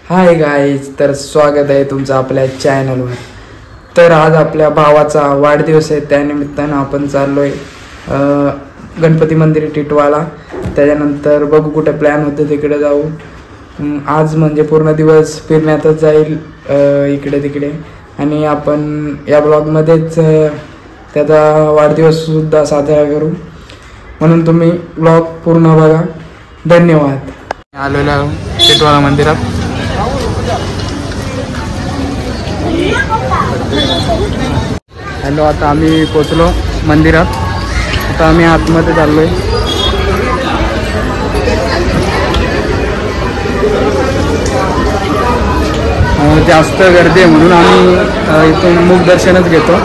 Hi guys, तर स्वागत आहे तुमचं आपल्या चॅनलवर. तर आज आपल्या भावाचा वाढदिवस आहे, त्यानिमित्तानं आपण चाललो आहे गणपती मंदिर टिटवाळा. त्याच्यानंतर बघू कुठे प्लॅन होतं तिकडे जाऊ. आज म्हणजे पूर्ण दिवस फिरण्यातच जाईल इकडे तिकडे, आणि आपण या ब्लॉगमध्येच त्याचा वाढदिवससुद्धा साजरा करू, म्हणून तुम्ही ब्लॉग पूर्ण बघा. धन्यवाद. आलेलो आहे टिटवाळा मंदिरात. हॅलो, आता आम्ही पोचलो मंदिरात. आता आम्ही आतमध्ये चाललोय. जास्त गर्दी आहे म्हणून आम्ही इथून मुख दर्शनच घेतो.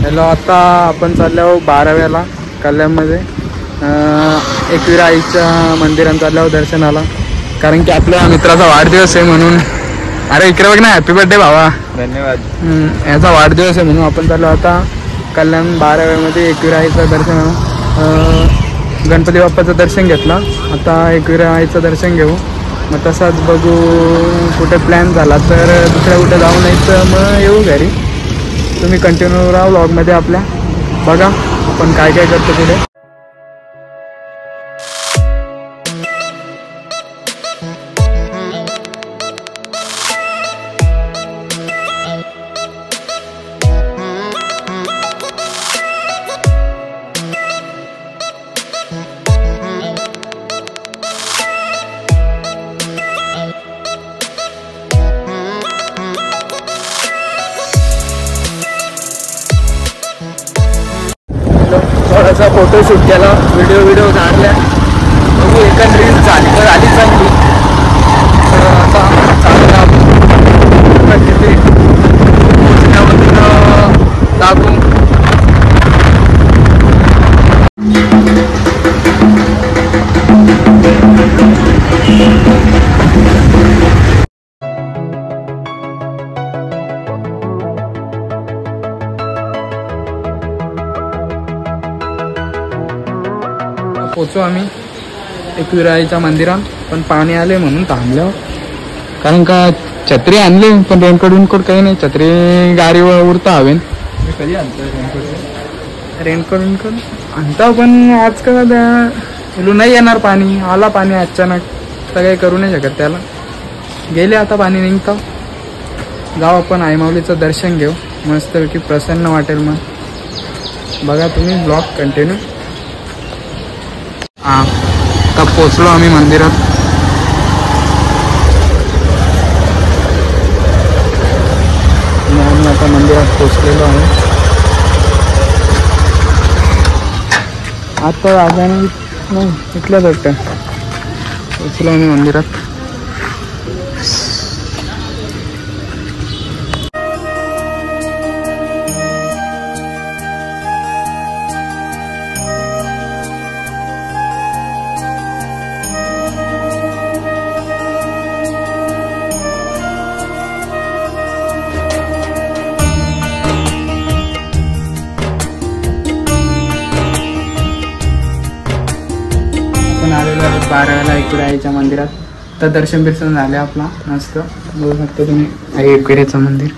हॅलो, आता आपण चाललो 12व्याला कल्याणमध्ये एकविरा आईच्या मंदिरात चाललो दर्शनाला, कारण की आपल्या मित्राचा वाढदिवस आहे म्हणून. अरे इकडे बघ ना, हॅपी बर्थडे भावा. धन्यवाद. याचा वाढदिवस आहे म्हणून आपण चाललो आता कल्याण 12व्यामध्ये एकविरा आईचं दर्शन. गणपती बाप्पाचं दर्शन घेतलं, आता एकविरा आईचं दर्शन घेऊ. मग तसाच बघू कुठे प्लॅन झाला तर दुसऱ्या कुठे जाऊ, नाही तर मग येऊ घरी. तुम्ही कंटिन्यू राहा व्लॉगमध्ये आपल्या, बघा आपण काय काय करतो पुढे. थोडासा फोटोशूट केला, व्हिडिओ काढल्या. बघू एखाद रील झाली तर आली चांगली. तर आता चांगला तिथे दाखवू. पोचू आम्ही एकविरा आईच्या मंदिरात, पण पाणी आले म्हणून थांबलो. कारण का छत्री आणली, पण रेनकोट काही नाही. छत्री गाडीवर उरता हवेन. कधी आणतो रेनकोट आणता, पण आज का नाही येणार पाणी. आला पाणी अचानक, तर काही करू नाही शकत त्याला. गेले आता पाणी निघतं. जाऊ आपण आई माऊलीचं दर्शन घेऊ, मस्तपैकी प्रसन्न वाटेल. मग बघा तुम्ही ब्लॉग कंटिन्यू. हां आता पोचलो आम्ही मंदिरात. आम्ही आता मंदिरात पोचलेलो आहे. आता आजाने नाही इथल्याच वाटतं पोचलो आम्ही मंदिरात. आलेलो आहे 12 इकडे आईच्या मंदिरात. तर दर्शन बिर्शन झाले आपला मस्त. बघू शकता तुम्ही आई एकविरेचं मंदिर.